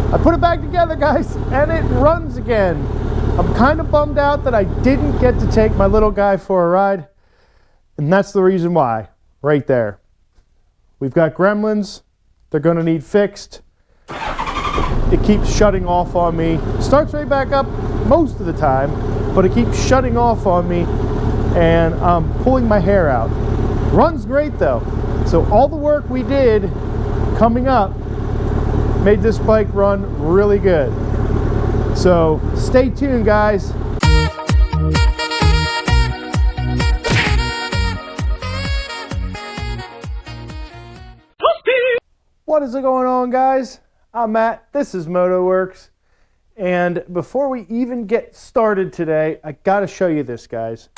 I put it back together, guys, and it runs again. I'm kind of bummed out that I didn't get to take my little guy for a ride, and that's the reason why, right there. We've got gremlins. They're going to need fixed. It keeps shutting off on me. Starts right back up most of the time, but it keeps shutting off on me, and I'm pulling my hair out. Runs great, though. So all the work we did coming up made this bike run really good. So stay tuned, guys. What is going on, guys? I'm Matt, this is MotoWorks, and before we even get started today, I gotta show you this, guys.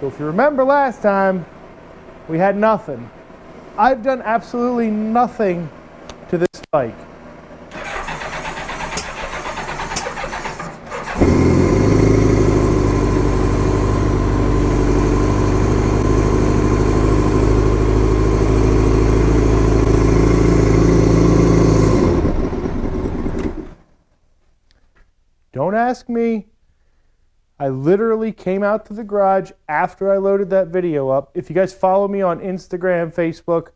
So if you remember last time, we had nothing. I've done absolutely nothing to this bike. Don't ask me. I literally came out to the garage after I loaded that video up. If you guys follow me on Instagram, Facebook,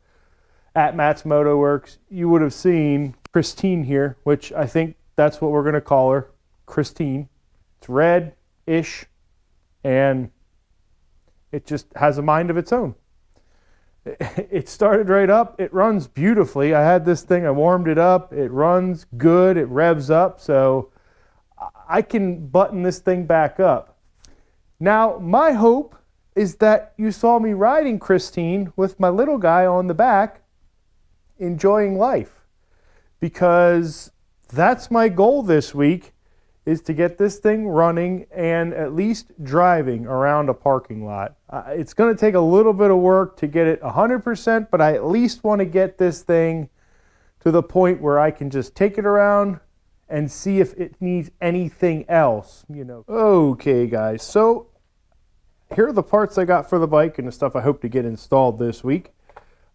at Matt's MotoWorks, you would have seen Christine here, which I think that's what we're going to call her, Christine. It's red-ish, and it just has a mind of its own. It started right up. It runs beautifully. I had this thing, I warmed it up. It runs good. It revs up, so I can button this thing back up. Now, my hope is that you saw me riding Christine with my little guy on the back, enjoying life, because that's my goal this week, is to get this thing running and at least driving around a parking lot. It's going to take a little bit of work to get it 100%, but I at least want to get this thing to the point where I can just take it around and see if it needs anything else, you know. Okay, guys, so here are the parts I got for the bike and the stuff I hope to get installed this week.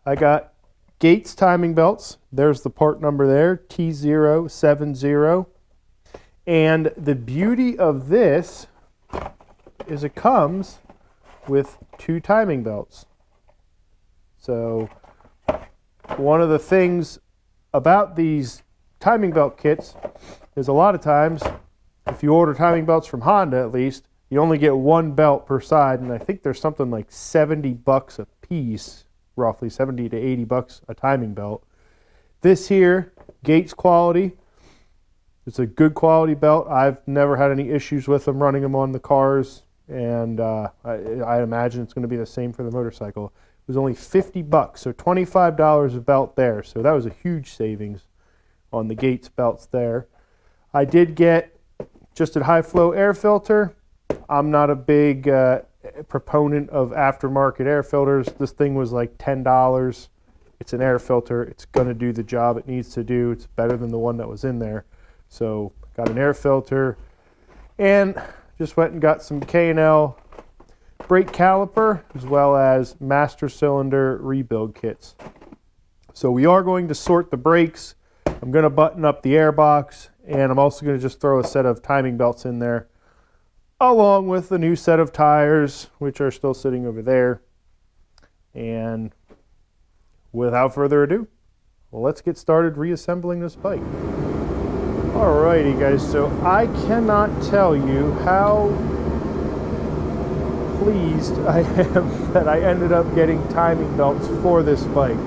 I got Gates timing belts. There's the part number there, T070. And the beauty of this is it comes with 2 timing belts. So one of the things about these timing belt kits is a lot of times, if you order timing belts from Honda at least, you only get 1 belt per side, and I think there's something like $70 a piece, roughly 70 to 80 bucks a timing belt. This here, Gates quality, it's a good quality belt. I've never had any issues with them, running them on the cars, and I imagine it's going to be the same for the motorcycle. It was only 50 bucks, so $25 a belt there, so that was a huge savings on the Gates belts there. I did get just a high flow air filter. I'm not a big proponent of aftermarket air filters. This thing was like $10. It's an air filter. It's going to do the job it needs to do. It's better than the one that was in there. So got an air filter, and just went and got some K&L brake caliper as well as master cylinder rebuild kits. So we are going to sort the brakes. I'm going to button up the air box, and I'm also going to just throw a set of timing belts in there, along with the new set of tires, which are still sitting over there. And without further ado, let's get started reassembling this bike. Alrighty, guys, so I cannot tell you how pleased I am that I ended up getting timing belts for this bike.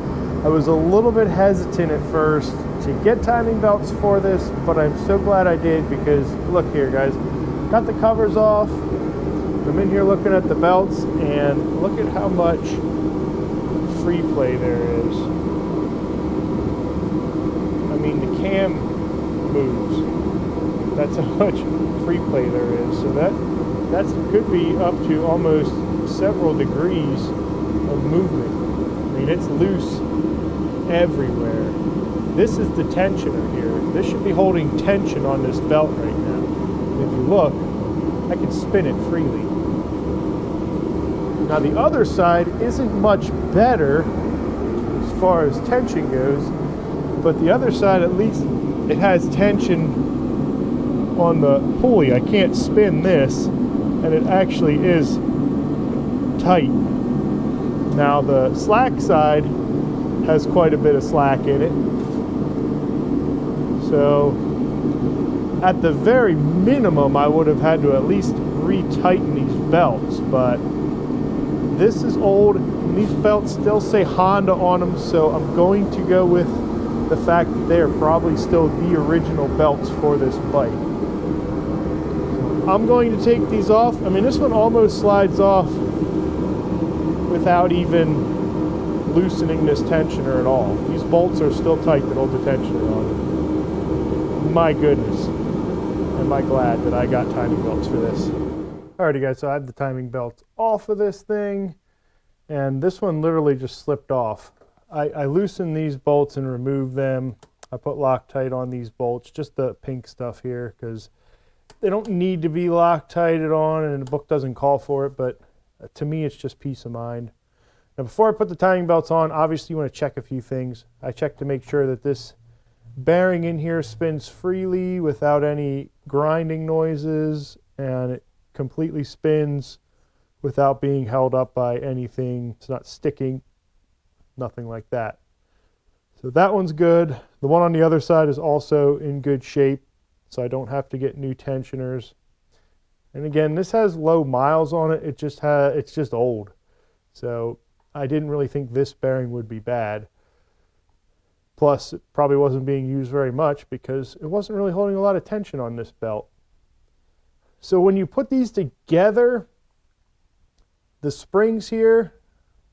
I was a little bit hesitant at first to get timing belts for this, but I'm so glad I did, because look here, guys, got the covers off. I'm in here looking at the belts, and look at how much free play there is. I mean, the cam moves. That's how much free play there is. So that could be up to almost several degrees of movement. I mean, it's loose everywhere. This is the tensioner here. This should be holding tension on this belt right now. If you look, I can spin it freely. Now the other side isn't much better as far as tension goes, but the other side at least it has tension on the pulley. I can't spin this, and it actually is tight. Now the slack side has quite a bit of slack in it. So at the very minimum, I would have had to at least retighten these belts, but this is old, and these belts still say Honda on them, so I'm going to go with the fact that they are probably still the original belts for this bike. I'm going to take these off. I mean, this one almost slides off without even loosening this tensioner at all. These bolts are still tight that hold the tensioner on. My goodness, am I glad that I got timing belts for this. Alrighty guys, so I have the timing belts off of this thing, and this one literally just slipped off. I loosened these bolts and removed them. I put Loctite on these bolts, just the pink stuff here, because they don't need to be Loctited on, and the book doesn't call for it, but to me it's just peace of mind. Now before I put the timing belts on, obviously you want to check a few things. I check to make sure that this bearing in here spins freely without any grinding noises, and it completely spins without being held up by anything. It's not sticking, nothing like that. So that one's good. The one on the other side is also in good shape, so I don't have to get new tensioners. And again, this has low miles on it. It's just old. So I didn't really think this bearing would be bad. Plus, it probably wasn't being used very much because it wasn't really holding a lot of tension on this belt. So when you put these together, the springs here,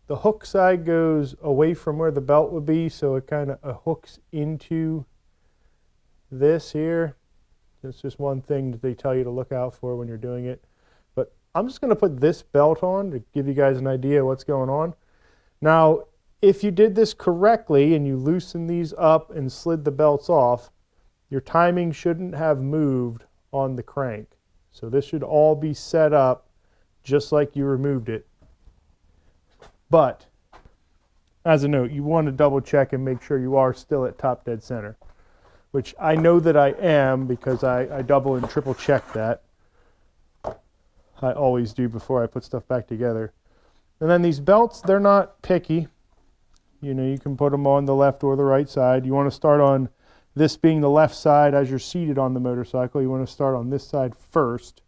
the hook side goes away from where the belt would be, so it kind of hooks into this here. It's just one thing that they tell you to look out for when you're doing it. But I'm just going to put this belt on to give you guys an idea of what's going on. Now, if you did this correctly and you loosen these up and slid the belts off, your timing shouldn't have moved on the crank. So this should all be set up just like you removed it. But as a note, you want to double check and make sure you are still at top dead center, which I know that I am because I double and triple check that. I always do before I put stuff back together. And then these belts, they're not picky. You know, you can put them on the left or the right side. You want to start on this being the left side as you're seated on the motorcycle. You want to start on this side first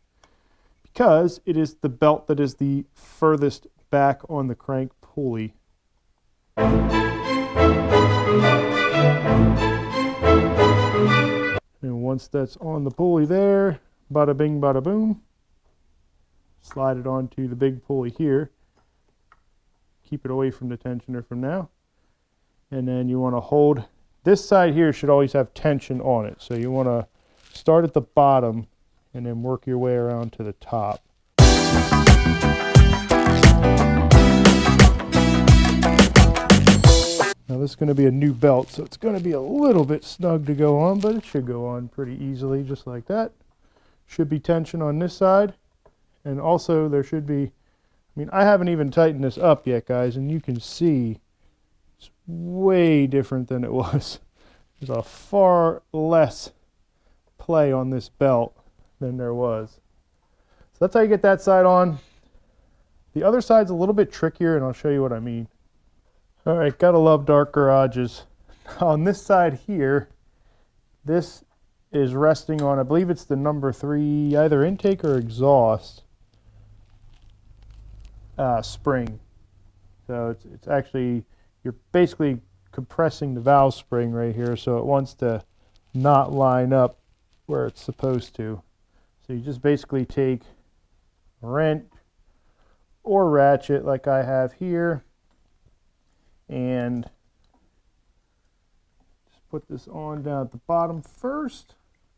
because it is the belt that is the furthest back on the crank pulley. And once that's on the pulley there, bada bing, bada boom, slide it onto the big pulley here. Keep it away from the tensioner from now. And then you want to hold, this side here should always have tension on it. So you want to start at the bottom and then work your way around to the top. Now this is going to be a new belt, so it's going to be a little bit snug to go on, but it should go on pretty easily just like that. Should be tension on this side, and also there should be, I mean, I haven't even tightened this up yet, guys, and you can see it's way different than it was. There's a far less play on this belt than there was. So that's how you get that side on. The other side's a little bit trickier, and I'll show you what I mean. All right, gotta love dark garages. On this side here, this is resting on, I believe it's the number 3, either intake or exhaust spring. So it's actually, you're basically compressing the valve spring right here, so it wants to not line up where it's supposed to. So you just basically take a wrench or ratchet like I have here, and just put this on down at the bottom first.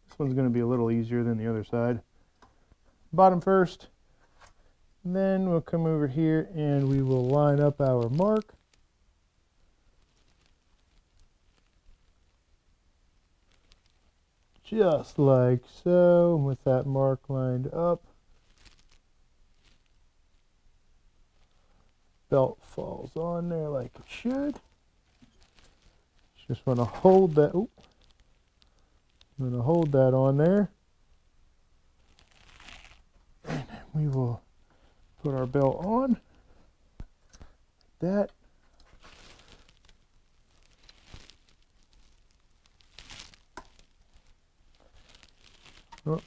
This one's going to be a little easier than the other side. Bottom first. And then we'll come over here and we will line up our mark. Just like so, with that mark lined up. Belt falls on there like it should. Just want to hold that. Ooh. I'm going to hold that on there. And we will put our belt on. Like that. Oh.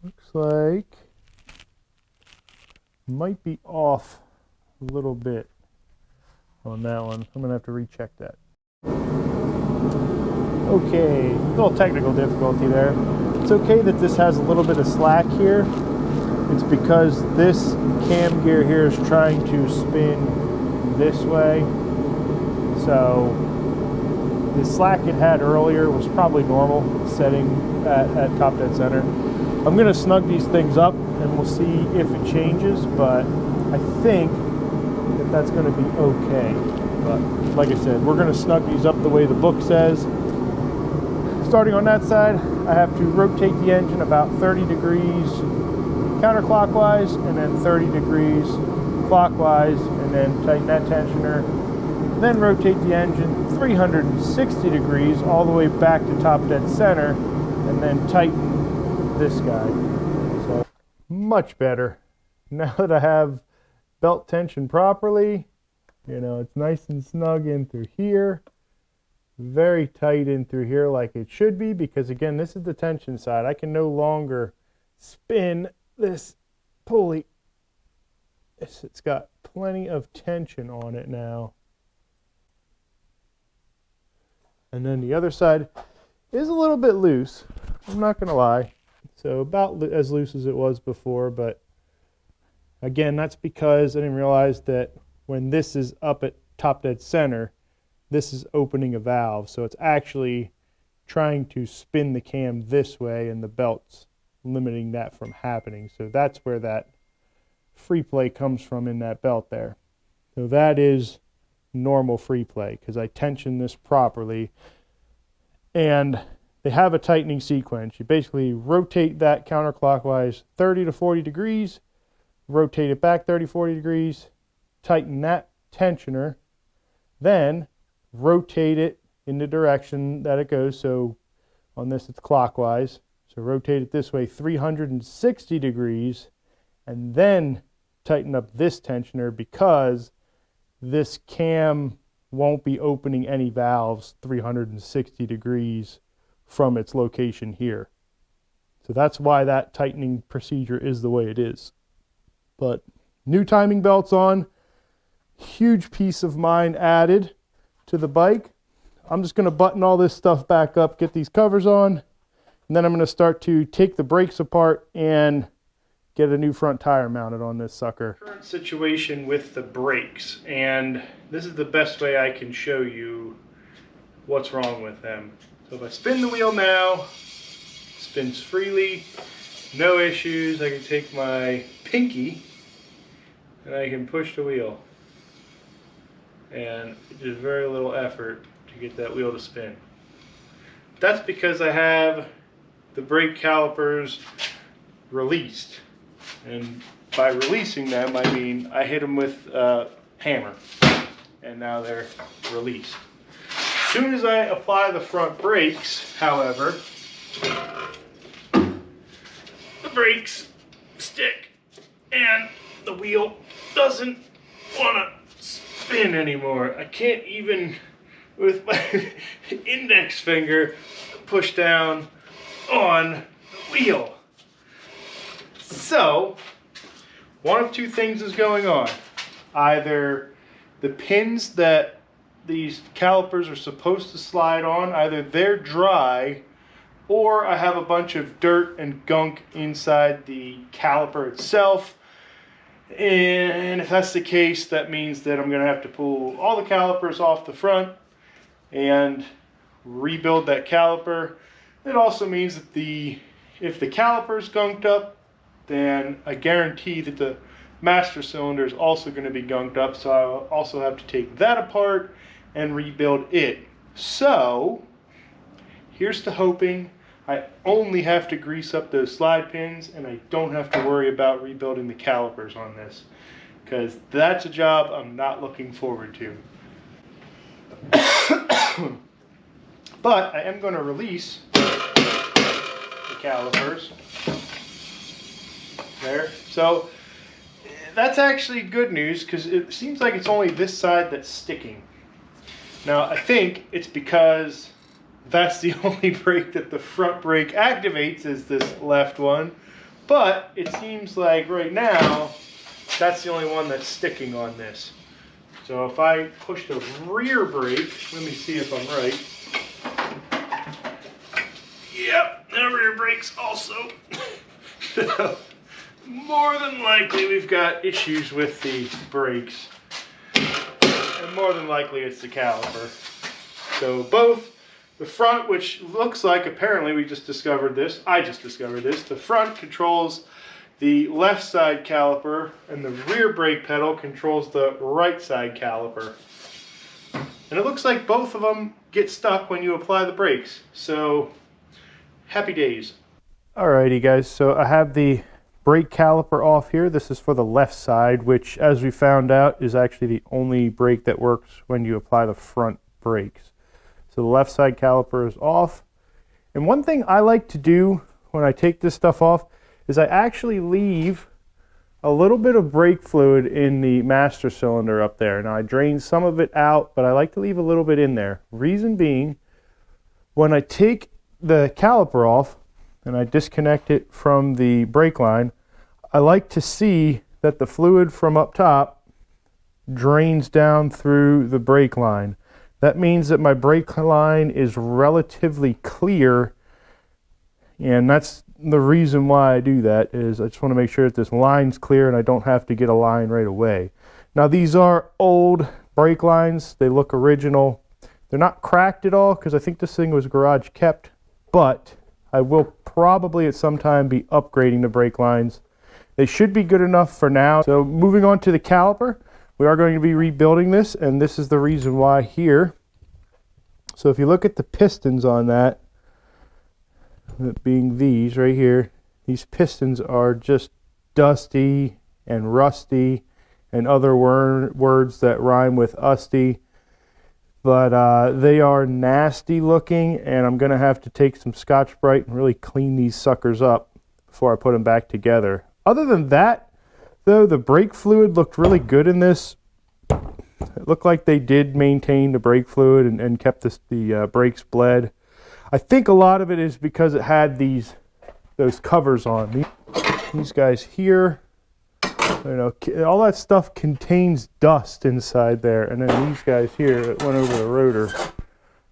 Looks like might be off a little bit on that one. I'm gonna have to recheck that. Okay, a little technical difficulty there. It's okay that this has a little bit of slack here. It's because this cam gear here is trying to spin this way. So the slack it had earlier was probably normal setting at top dead center. I'm going to snug these things up and we'll see if it changes, but I think that that's going to be okay. But like I said, we're going to snug these up the way the book says. Starting on that side, I have to rotate the engine about 30 degrees counterclockwise and then 30 degrees clockwise, and then tighten that tensioner. Then rotate the engine 360 degrees all the way back to top dead center, and then tighten this guy. So much better. Now that I have belt tension properly, you know, it's nice and snug in through here, very tight in through here like it should be, because again, this is the tension side. I can no longer spin this pulley. It's got plenty of tension on it now. And then the other side is a little bit loose, I'm not going to lie. So about as loose as it was before, but again, that's because I didn't realize that when this is up at top dead center, this is opening a valve. So it's actually trying to spin the cam this way, and the belt's limiting that from happening. So that's where that free play comes from in that belt there. So that is normal free play because I tension this properly, and they have a tightening sequence. You basically rotate that counterclockwise 30 to 40 degrees, rotate it back 30, 40 degrees, tighten that tensioner, then rotate it in the direction that it goes. So on this it's clockwise, so rotate it this way 360 degrees, and then tighten up this tensioner because this cam won't be opening any valves 360 degrees from its location here. So that's why that tightening procedure is the way it is. But new timing belts on, huge peace of mind added to the bike. I'm just going to button all this stuff back up, get these covers on, and then I'm going to start to take the brakes apart and get a new front tire mounted on this sucker. Current situation with the brakes, and this is the best way I can show you what's wrong with them. So if I spin the wheel now, spins freely, no issues. I can take my pinky and I can push the wheel, and just very little effort to get that wheel to spin. That's because I have the brake calipers released. And by releasing them, I mean I hit them with a hammer, and now they're released. As soon as I apply the front brakes, however, the brakes stick and the wheel doesn't want to spin anymore. I can't even, with my index finger, push down on the wheel. So, one of two things is going on. Either the pins that these calipers are supposed to slide on, either they're dry, or I have a bunch of dirt and gunk inside the caliper itself. And if that's the case, that means that I'm going to have to pull all the calipers off the front and rebuild that caliper. It also means that if the caliper's gunked up, then I guarantee that the master cylinder is also going to be gunked up, so I'll also have to take that apart and rebuild it. So here's to hoping I only have to grease up those slide pins and I don't have to worry about rebuilding the calipers on this, because that's a job I'm not looking forward to. But I am going to release the calipers. There. So that's actually good news because it seems like it's only this side that's sticking. Now I think it's because that's the only brake that the front brake activates is this left one. But it seems like right now that's the only one that's sticking on this. So if I push the rear brake, let me see if I'm right. Yep, the rear brake's also. So more than likely we've got issues with the brakes. And more than likely it's the caliper. So both the front, which looks like, apparently we just discovered this, I just discovered this, the front controls the left side caliper and the rear brake pedal controls the right side caliper. And it looks like both of them get stuck when you apply the brakes. So, happy days. Alrighty guys, so I have the brake caliper off here. This is for the left side, which as we found out is actually the only brake that works when you apply the front brakes. So the left side caliper is off. And one thing I like to do when I take this stuff off is I actually leave a little bit of brake fluid in the master cylinder up there. Now I drain some of it out, but I like to leave a little bit in there. Reason being, when I take the caliper off and I disconnect it from the brake line, I like to see that the fluid from up top drains down through the brake line. That means that my brake line is relatively clear, and that's the reason why I do that is I just want to make sure that this line's clear and I don't have to get a line right away. Now these are old brake lines. They look original. They're not cracked at all because I think this thing was garage kept, but I will probably at some time be upgrading the brake lines. They should be good enough for now. So moving on to the caliper, we are going to be rebuilding this, and this is the reason why here. So if you look at the pistons on that being these right here, these pistons are just dusty and rusty and other words that rhyme with usty, but they are nasty looking, and I'm gonna have to take some Scotch-Brite and really clean these suckers up before I put them back together. Other than that though, the brake fluid looked really good in this. It looked like they did maintain the brake fluid and kept the brakes bled. I think a lot of it is because it had those covers on. These guys here, you know, all that stuff contains dust inside there, and then these guys here that went over the rotor.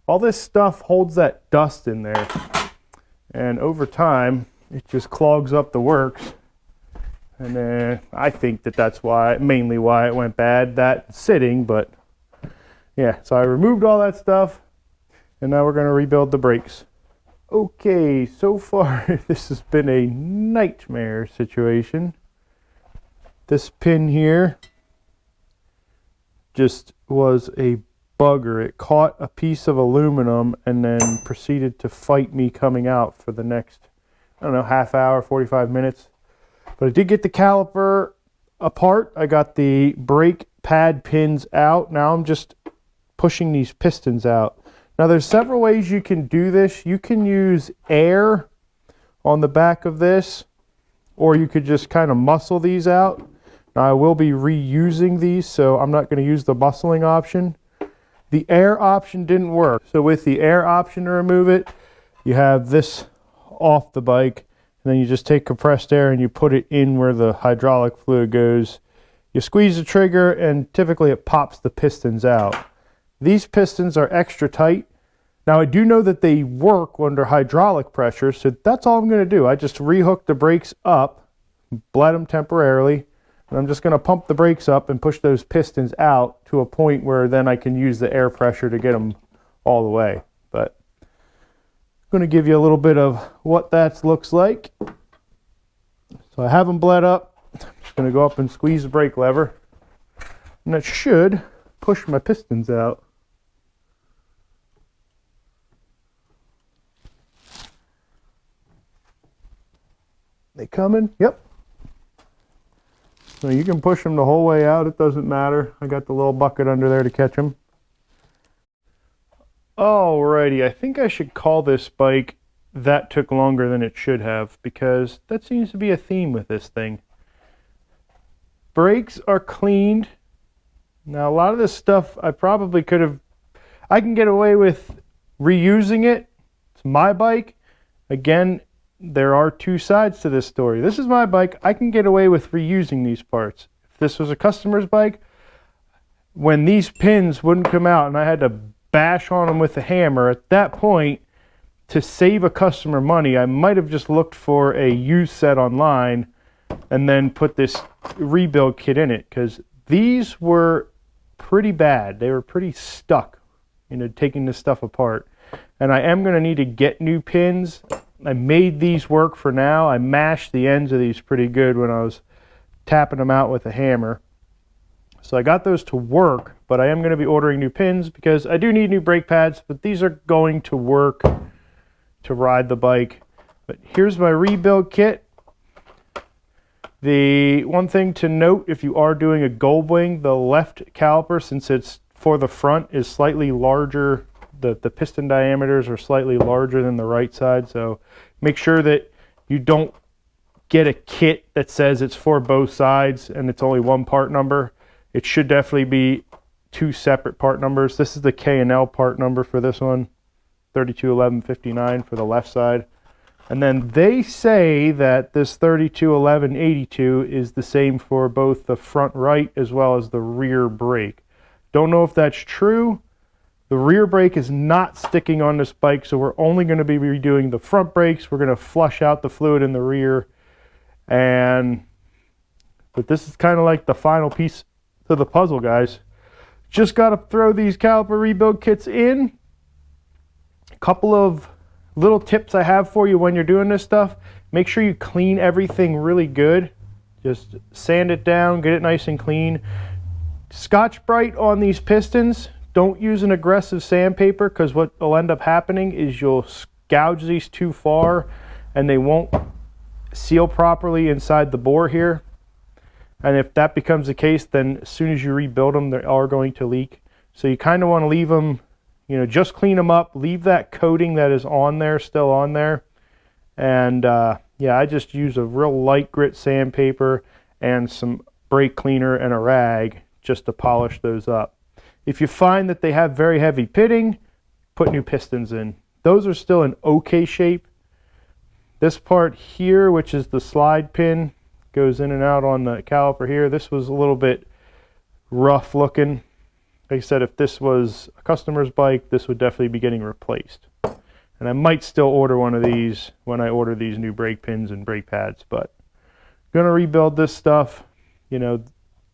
All this stuff holds that dust in there, and over time it just clogs up the works. And then I think that's mainly why it went bad, that sitting, but yeah, so I removed all that stuff. And now we're going to rebuild the brakes. Okay, so far this has been a nightmare situation. This pin here just was a bugger. It caught a piece of aluminum and then proceeded to fight me coming out for the next, I don't know, half hour, 45 minutes. But I did get the caliper apart. I got the brake pad pins out. Now I'm just pushing these pistons out. Now there's several ways you can do this. You can use air on the back of this, or you could just kind of muscle these out. Now I will be reusing these, so I'm not going to use the muscling option. The air option didn't work. So with the air option to remove it, you have this off the bike, and then you just take compressed air and you put it in where the hydraulic fluid goes. You squeeze the trigger and typically it pops the pistons out. These pistons are extra tight. Now I do know that they work under hydraulic pressure, so that's all I'm going to do. I just rehook the brakes up, bled them temporarily, and I'm just going to pump the brakes up and push those pistons out to a point where then I can use the air pressure to get them all the way. But I'm going to give you a little bit of what that looks like. So I have them bled up. I'm just going to go up and squeeze the brake lever, and that should push my pistons out. They coming? Yep. So you can push them the whole way out. It doesn't matter. I got the little bucket under there to catch them. Alrighty, I think I should call this bike That Took Longer Than It Should Have, because that seems to be a theme with this thing. Brakes are cleaned. Now a lot of this stuff I probably could have, I can get away with reusing it. It's my bike. Again, there are two sides to this story. This is my bike. I can get away with reusing these parts. If this was a customer's bike, when these pins wouldn't come out and I had to bash on them with a hammer, at that point, to save a customer money, I might have just looked for a used set online and then put this rebuild kit in it, because these were pretty bad. They were pretty stuck, you know, taking this stuff apart. And I am going to need to get new pins. I made these work for now. I mashed the ends of these pretty good when I was tapping them out with a hammer. So I got those to work, but I am going to be ordering new pins because I do need new brake pads, but these are going to work to ride the bike. But here's my rebuild kit. The one thing to note, if you are doing a Goldwing, the left caliper, since it's for the front, is slightly larger. The piston diameters are slightly larger than the right side, so make sure that you don't get a kit that says it's for both sides and it's only one part number. It should definitely be two separate part numbers. This is the K&L part number for this one, 321159 for the left side. And then they say that this 321182 is the same for both the front right as well as the rear brake. Don't know if that's true. The rear brake is not sticking on this bike, so we're only going to be redoing the front brakes. We're going to flush out the fluid in the rear. But this is kind of like the final piece to the puzzle, guys. Just got to throw these caliper rebuild kits in. A couple of little tips I have for you when you're doing this stuff. Make sure you clean everything really good. Just sand it down, get it nice and clean. Scotch-Brite on these pistons. Don't use an aggressive sandpaper, because what will end up happening is you'll gouge these too far and they won't seal properly inside the bore here. And if that becomes the case, then as soon as you rebuild them, they are going to leak. So you kind of want to leave them, you know, just clean them up. Leave that coating that is on there still on there. And yeah, I just use a real light grit sandpaper and some brake cleaner and a rag just to polish those up. If you find that they have very heavy pitting, put new pistons in. Those are still in okay shape. This part here, which is the slide pin, goes in and out on the caliper here. This was a little bit rough looking. Like I said, if this was a customer's bike, this would definitely be getting replaced. And I might still order one of these when I order these new brake pins and brake pads, but I'm gonna rebuild this stuff. You know,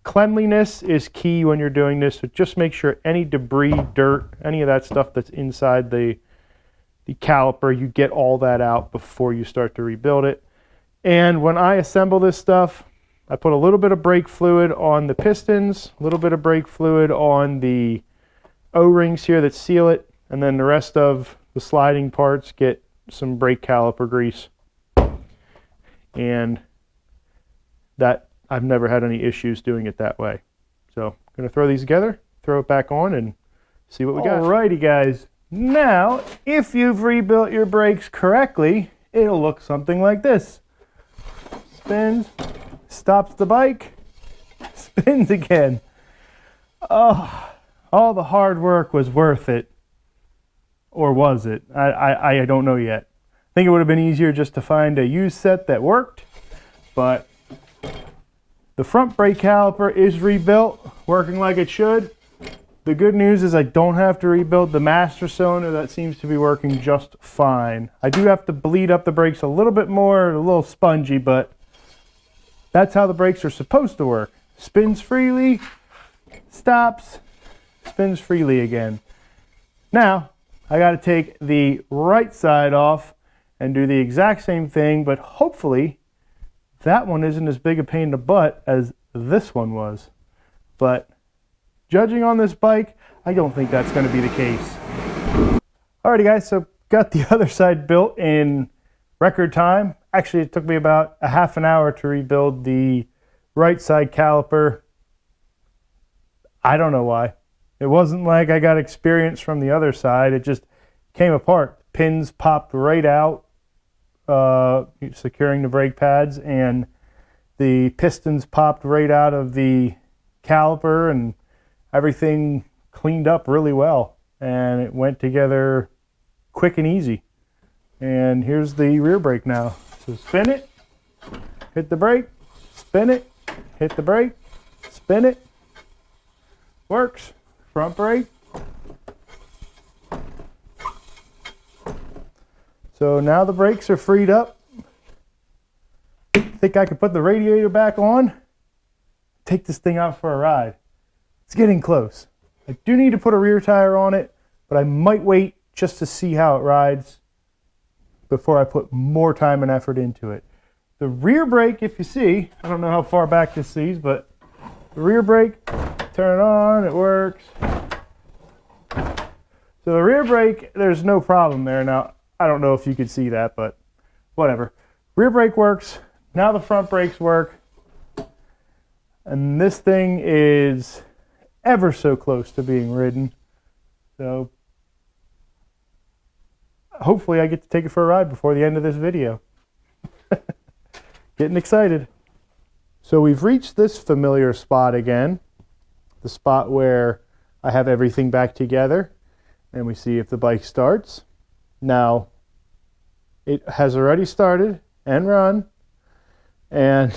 cleanliness is key when you're doing this, so just make sure any debris, dirt, any of that stuff that's inside the caliper, you get all that out before you start to rebuild it. And when I assemble this stuff, I put a little bit of brake fluid on the pistons, a little bit of brake fluid on the O-rings here that seal it, and then the rest of the sliding parts get some brake caliper grease. And that, I've never had any issues doing it that way. So I'm going to throw these together, throw it back on, and see what we got. Alrighty, guys. Now, if you've rebuilt your brakes correctly, it'll look something like this. Spins, stops the bike, spins again. Oh, all the hard work was worth it. Or was it? I don't know yet. I think it would have been easier just to find a used set that worked, but the front brake caliper is rebuilt, working like it should. The good news is I don't have to rebuild the master cylinder. That seems to be working just fine. I do have to bleed up the brakes a little bit more, a little spongy, but that's how the brakes are supposed to work. Spins freely, stops, spins freely again. Now, I got to take the right side off and do the exact same thing, but hopefully that one isn't as big a pain in the butt as this one was. But judging on this bike, I don't think that's going to be the case. Alrighty guys, so got the other side built in record time. Actually, it took me about a half an hour to rebuild the right side caliper. I don't know why. It wasn't like I got experience from the other side. It just came apart. Pins popped right out, securing the brake pads, and the pistons popped right out of the caliper, and everything cleaned up really well. And it went together quick and easy. And here's the rear brake now. So spin it, hit the brake, spin it, hit the brake, spin it. Works. Front brake. So now the brakes are freed up. I think I could put the radiator back on, take this thing out for a ride. It's getting close. I do need to put a rear tire on it, but I might wait just to see how it rides before I put more time and effort into it. The rear brake, if you see, I don't know how far back this sees, but the rear brake, turn it on, it works. So the rear brake, there's no problem there. Now, I don't know if you could see that, but whatever. Rear brake works. Now the front brakes work. And this thing is ever so close to being ridden. So hopefully I get to take it for a ride before the end of this video. Getting excited. So we've reached this familiar spot again. The spot where I have everything back together. And we see if the bike starts. Now, it has already started and run. And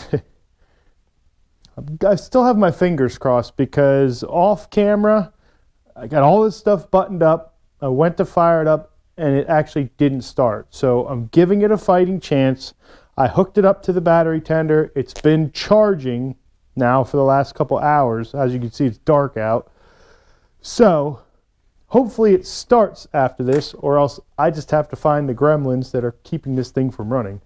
I still have my fingers crossed because off camera, I got all this stuff buttoned up. I went to fire it up and it actually didn't start. So I'm giving it a fighting chance. I hooked it up to the battery tender. It's been charging now for the last couple hours. As you can see, it's dark out. So hopefully it starts after this, or else I just have to find the gremlins that are keeping this thing from running.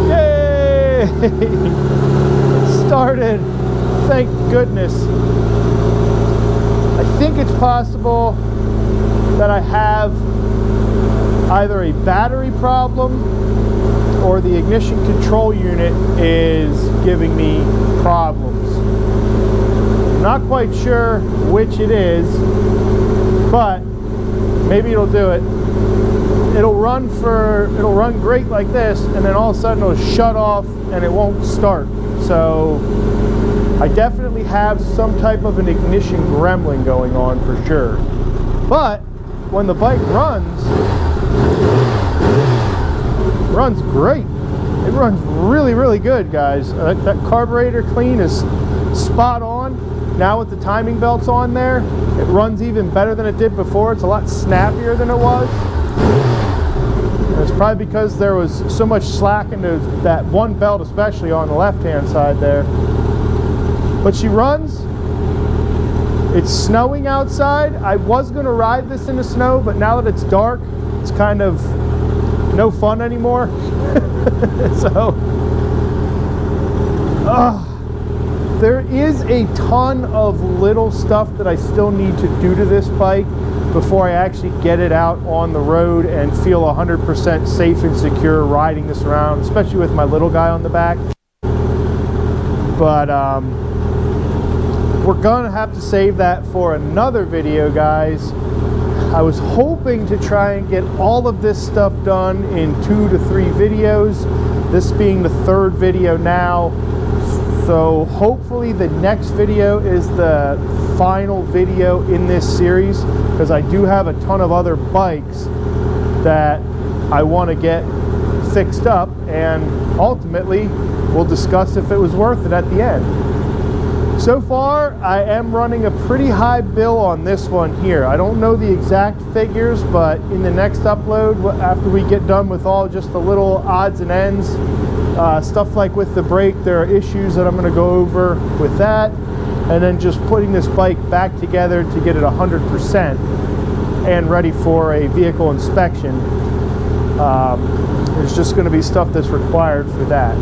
Yay! It started. Thank goodness. I think it's possible that I have either a battery problem or the ignition control unit is giving me problems. I'm not quite sure which it is, but maybe it'll do it. It'll run great like this, and then all of a sudden it'll shut off and it won't start. So I definitely have some type of an ignition gremlin going on for sure. But when the bike runs great. It runs really, really good, guys. That carburetor clean is spot on. Now with the timing belts on there, it runs even better than it did before. It's a lot snappier than it was. And it's probably because there was so much slack into that one belt, especially on the left-hand side there. But she runs. It's snowing outside. I was going to ride this in the snow, but now that it's dark, it's kind of no fun anymore. So, there is a ton of little stuff that I still need to do to this bike before I actually get it out on the road and feel 100% safe and secure riding this around, especially with my little guy on the back. But we're gonna have to save that for another video, guys. I was hoping to try and get all of this stuff done in 2 to 3 videos, this being the 3rd video now. So hopefully the next video is the final video in this series, because I do have a ton of other bikes that I want to get fixed up, and ultimately we'll discuss if it was worth it at the end. So far, I am running a pretty high bill on this one here. I don't know the exact figures, but in the next upload, after we get done with all just the little odds and ends, stuff like with the brake, there are issues that I'm going to go over with that, and then just putting this bike back together to get it 100% and ready for a vehicle inspection. There's just going to be stuff that's required for that.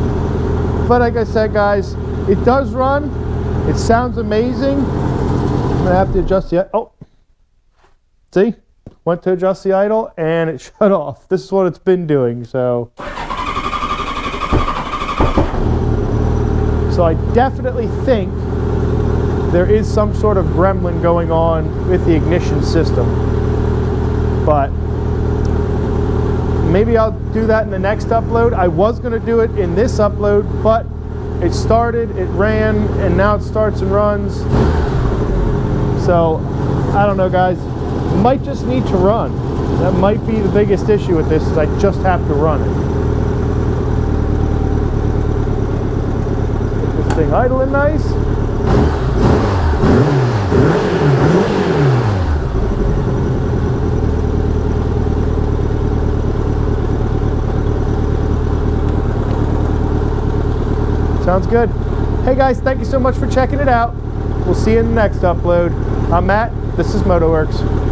But like I said, guys, it does run. It sounds amazing. gonna have to adjust the, oh, see? Went to adjust the idle and it shut off. This is what it's been doing, so. So I definitely think there is some sort of gremlin going on with the ignition system. But maybe I'll do that in the next upload. I was gonna do it in this upload, but it started, it ran, and now it starts and runs. So, I don't know, guys. Might just need to run. That might be the biggest issue with this, is I just have to run it. Get this thing idling nice. Sounds good. Hey guys, thank you so much for checking it out. We'll see you in the next upload. I'm Matt, this is MotoWorks.